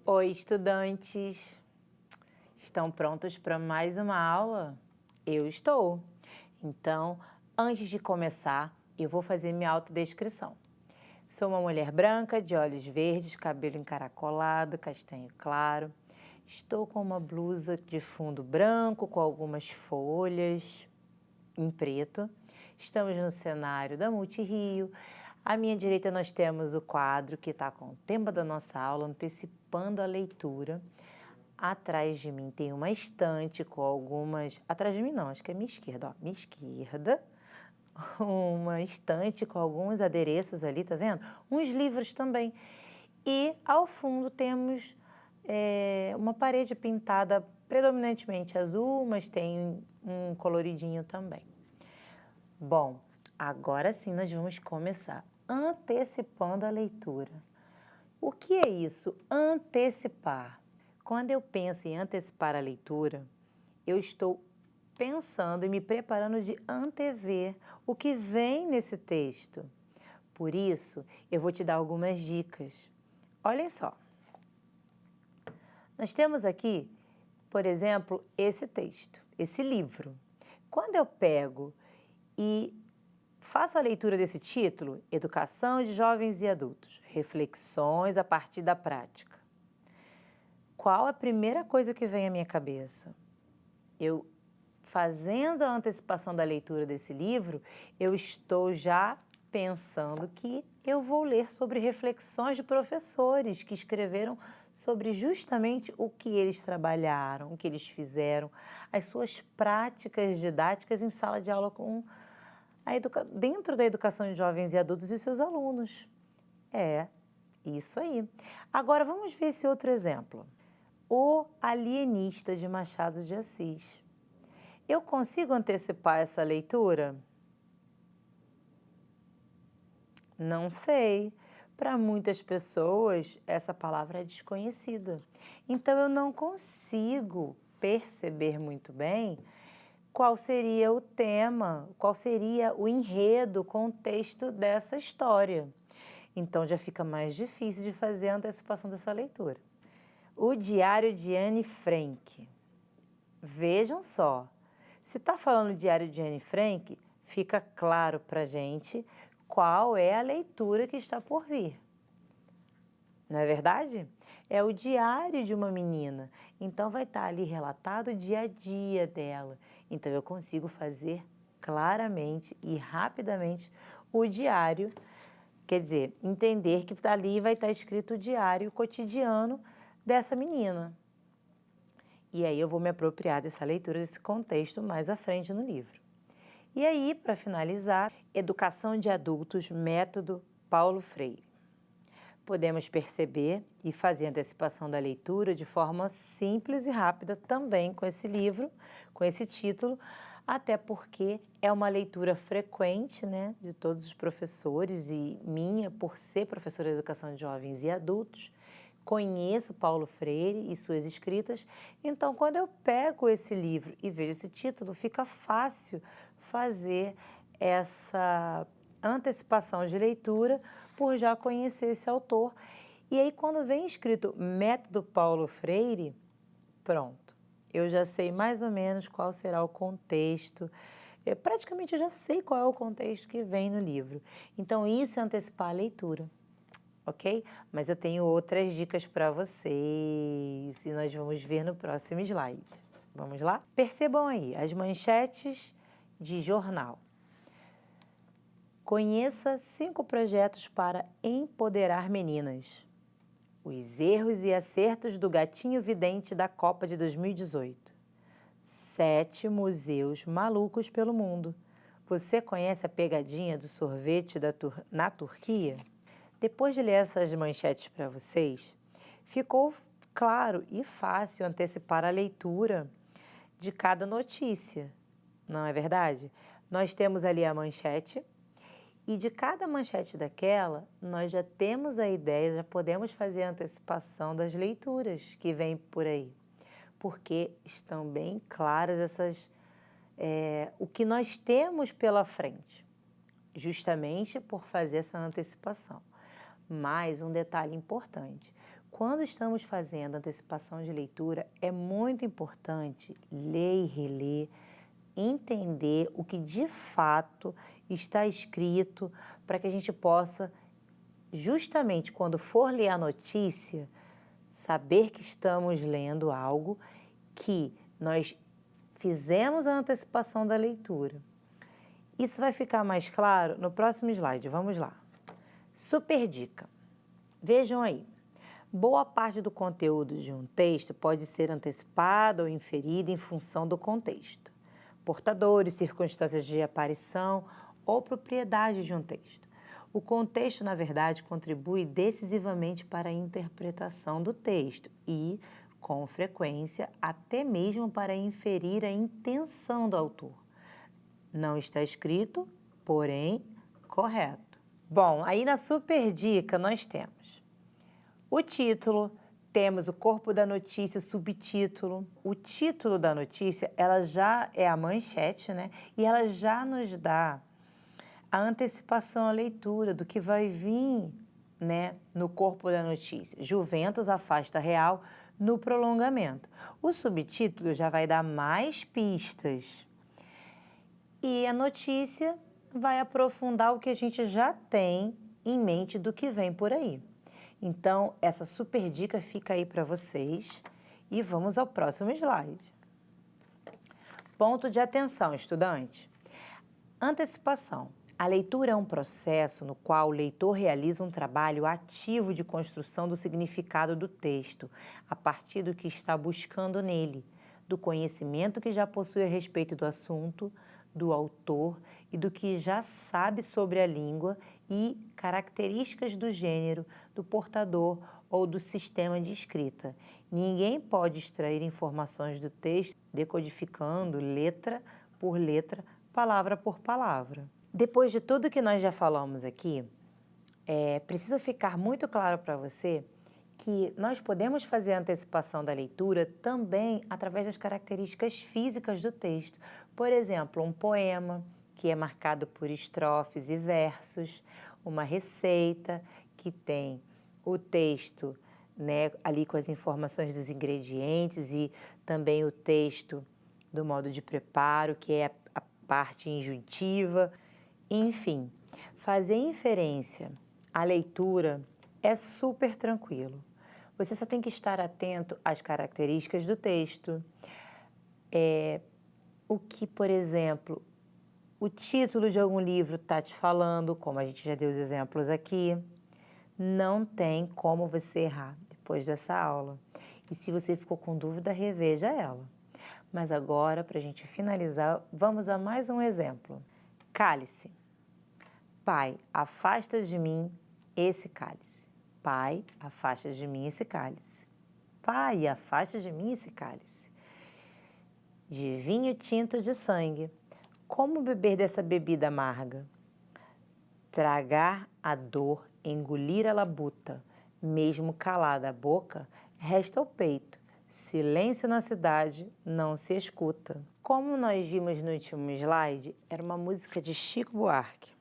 Oi, estudantes! Estão prontos para mais uma aula? Eu estou! Então, antes de começar, eu vou fazer minha autodescrição. Sou uma mulher branca, de olhos verdes, cabelo encaracolado, castanho claro. Estou com uma blusa de fundo branco, com algumas folhas em preto. Estamos no cenário da Multirio. À minha direita nós temos o quadro que está com o tema da nossa aula, antecipando a leitura. Atrás de mim tem uma estante com algumas... Atrás de mim não, acho que é minha esquerda, ó. Minha esquerda, uma estante com alguns adereços ali, tá vendo? Uns livros também. E ao fundo temos uma parede pintada predominantemente azul, mas tem um coloridinho também. Bom, agora sim nós vamos começar antecipando a leitura. O que é isso? Antecipar. Quando eu penso em antecipar a leitura, eu estou pensando e me preparando de antever o que vem nesse texto. Por isso, eu vou te dar algumas dicas. Olhem só. Nós temos aqui, por exemplo, esse texto, esse livro. Quando eu pego e faço a leitura desse título, Educação de Jovens e Adultos, reflexões a partir da prática. Qual a primeira coisa que vem à minha cabeça? Eu, fazendo a antecipação da leitura desse livro, eu estou já pensando que eu vou ler sobre reflexões de professores que escreveram sobre justamente o que eles trabalharam, o que eles fizeram, as suas práticas didáticas em sala de aula com dentro da educação de jovens e adultos e seus alunos. É, isso aí. Agora vamos ver esse outro exemplo. O Alienista, de Machado de Assis. Eu consigo antecipar essa leitura? Não sei. Para muitas pessoas, essa palavra é desconhecida. Então, eu não consigo perceber muito bem qual seria o tema, qual seria o enredo, o contexto dessa história. Então, já fica mais difícil de fazer a antecipação dessa leitura. O Diário de Anne Frank. Vejam só, se está falando do Diário de Anne Frank, fica claro para a gente qual é a leitura que está por vir. Não é verdade? É o diário de uma menina, então vai estar ali relatado o dia a dia dela. Então eu consigo fazer claramente e rapidamente o diário, quer dizer, entender que ali vai estar escrito o diário cotidiano dessa menina. E aí eu vou me apropriar dessa leitura, desse contexto mais à frente no livro. E aí, para finalizar, Educação de Adultos, método Paulo Freire. Podemos perceber e fazer a antecipação da leitura de forma simples e rápida também com esse livro, com esse título, até porque é uma leitura frequente, né, de todos os professores e minha, por ser professora de Educação de Jovens e Adultos. Conheço Paulo Freire e suas escritas, então quando eu pego esse livro e vejo esse título, fica fácil fazer essa antecipação de leitura por já conhecer esse autor. E aí quando vem escrito Método Paulo Freire, pronto, eu já sei mais ou menos qual será o contexto. Praticamente eu já sei qual é o contexto que vem no livro. Então isso é antecipar a leitura. Ok? Mas eu tenho outras dicas para vocês e nós vamos ver no próximo slide. Vamos lá? Percebam aí as manchetes de jornal. Conheça 5 projetos para empoderar meninas. Os erros e acertos do gatinho vidente da Copa de 2018. 7 museus malucos pelo mundo. Você conhece a pegadinha do sorvete na Turquia? Depois de ler essas manchetes para vocês, ficou claro e fácil antecipar a leitura de cada notícia, não é verdade? Nós temos ali a manchete e de cada manchete daquela, nós já temos a ideia, já podemos fazer a antecipação das leituras que vêm por aí, porque estão bem claras o que nós temos pela frente, justamente por fazer essa antecipação. Mas um detalhe importante, Quando estamos fazendo antecipação de leitura, é muito importante ler e reler, entender o que de fato está escrito, para que a gente possa, justamente quando for ler a notícia, saber que estamos lendo algo que nós fizemos a antecipação da leitura. Isso vai ficar mais claro no próximo slide. Vamos lá. Super dica. Vejam aí. Boa parte do conteúdo de um texto pode ser antecipada ou inferida em função do contexto. Portadores, circunstâncias de aparição ou propriedade de um texto. O contexto, na verdade, contribui decisivamente para a interpretação do texto e, com frequência, até mesmo para inferir a intenção do autor. Não está escrito, porém, correto. Bom, aí na super dica nós temos o título, temos o corpo da notícia, o subtítulo. O título da notícia, ela já é a manchete, né? E ela já nos dá a antecipação à leitura do que vai vir, né, no corpo da notícia. Juventus afasta Real no prolongamento. O subtítulo já vai dar mais pistas. E a notícia vai aprofundar o que a gente já tem em mente do que vem por aí. Então, essa super dica fica aí para vocês e vamos ao próximo slide. Ponto de atenção, estudante. Antecipação. A leitura é um processo no qual o leitor realiza um trabalho ativo de construção do significado do texto, a partir do que está buscando nele, do conhecimento que já possui a respeito do assunto, do autor e do que já sabe sobre a língua e características do gênero, do portador ou do sistema de escrita. Ninguém pode extrair informações do texto decodificando letra por letra, palavra por palavra. Depois de tudo que nós já falamos aqui, precisa ficar muito claro para você que nós podemos fazer a antecipação da leitura também através das características físicas do texto. Por exemplo, um poema, que é marcado por estrofes e versos, uma receita, que tem o texto, né, ali com as informações dos ingredientes e também o texto do modo de preparo, que é a parte intuitiva. Enfim, fazer inferência à leitura é super tranquilo. Você só tem que estar atento às características do texto, o que, por exemplo, o título de algum livro está te falando, como a gente já deu os exemplos aqui. Não tem como você errar depois dessa aula. E se você ficou com dúvida, reveja ela. Mas agora, para a gente finalizar, vamos a mais um exemplo. Cálice. Pai, afasta de mim esse cálice. Pai, afasta de mim esse cálice. Pai, afasta de mim esse cálice. De vinho tinto de sangue. Como beber dessa bebida amarga? Tragar a dor, engolir a labuta. Mesmo calada a boca, resta o peito. Silêncio na cidade, não se escuta. Como nós vimos no último slide, era uma música de Chico Buarque.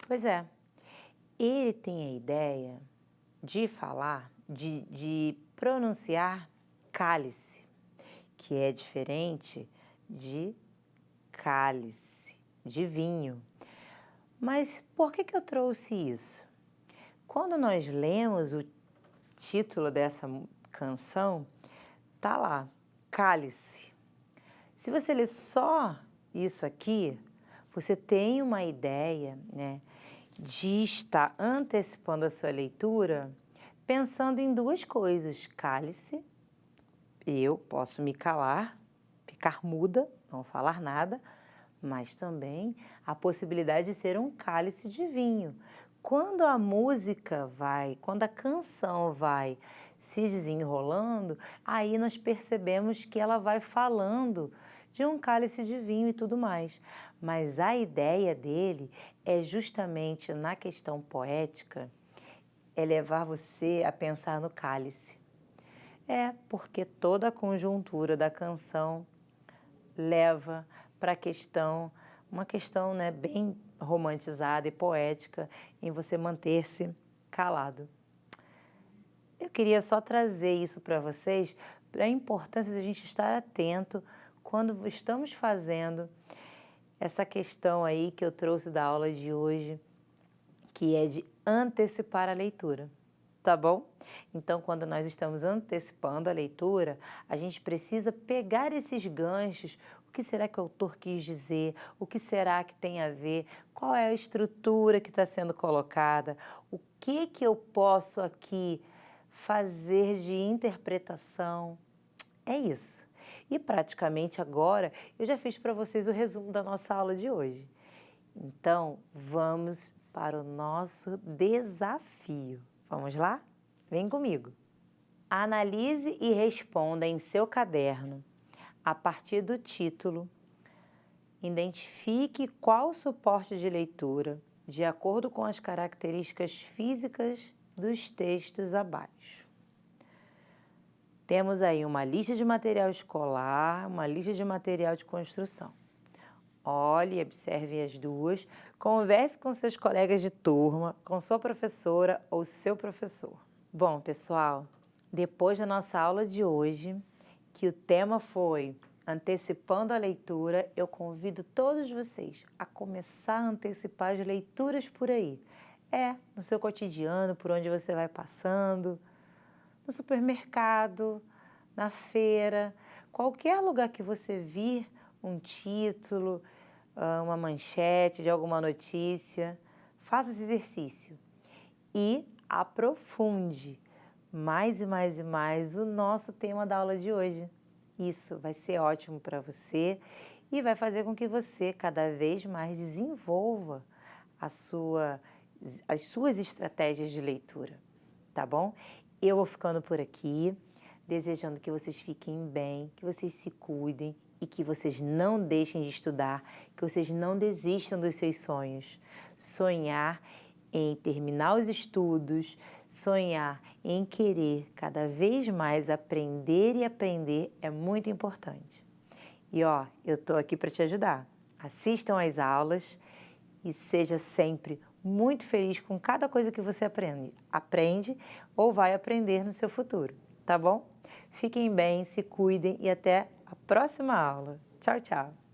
Pois é, ele tem a ideia de falar, de pronunciar cálice, que é diferente de cálice, de vinho. Mas por que eu trouxe isso? Quando nós lemos o título dessa canção, tá lá, cálice. Se você ler só isso aqui, você tem uma ideia, né, de estar antecipando a sua leitura pensando em duas coisas. Cálice, eu posso me calar, ficar muda, não falar nada, mas também a possibilidade de ser um cálice de vinho. Quando a música vai, quando a canção vai se desenrolando, aí nós percebemos que ela vai falando de um cálice de vinho e tudo mais. Mas a ideia dele é justamente na questão poética, é levar você a pensar no cálice. Porque toda a conjuntura da canção leva para a questão, uma questão, né, bem romantizada e poética em você manter-se calado. queria só trazer isso para vocês, para a importância de a gente estar atento quando estamos fazendo essa questão aí que eu trouxe da aula de hoje, que é de antecipar a leitura, tá bom? Então, quando nós estamos antecipando a leitura, a gente precisa pegar esses ganchos. O que será que o autor quis dizer? O que será que tem a ver? Qual é a estrutura que está sendo colocada? O que eu posso aqui fazer de interpretação? É isso. E praticamente agora eu já fiz para vocês o resumo da nossa aula de hoje. Então, vamos para o nosso desafio. Vamos lá? Vem comigo. Analise e responda em seu caderno, a partir do título. Identifique qual suporte de leitura, de acordo com as características físicas dos textos abaixo. Temos aí uma lista de material escolar, uma lista de material de construção. Olhe e observe as duas, converse com seus colegas de turma, com sua professora ou seu professor. Bom, pessoal, depois da nossa aula de hoje, que o tema foi antecipando a leitura, eu convido todos vocês a começar a antecipar as leituras por aí. No seu cotidiano, por onde você vai passando, no supermercado, na feira, qualquer lugar que você vir um título, uma manchete de alguma notícia, faça esse exercício e aprofunde mais e mais e mais o nosso tema da aula de hoje. Isso vai ser ótimo para você e vai fazer com que você cada vez mais desenvolva as suas estratégias de leitura, tá bom? Eu vou ficando por aqui, desejando que vocês fiquem bem, que vocês se cuidem e que vocês não deixem de estudar, que vocês não desistam dos seus sonhos. Sonhar em terminar os estudos, sonhar em querer cada vez mais aprender e aprender é muito importante. E eu estou aqui para te ajudar. Assistam às aulas e seja sempre muito feliz com cada coisa que você aprende ou vai aprender no seu futuro, tá bom? Fiquem bem, se cuidem e até a próxima aula. Tchau, tchau!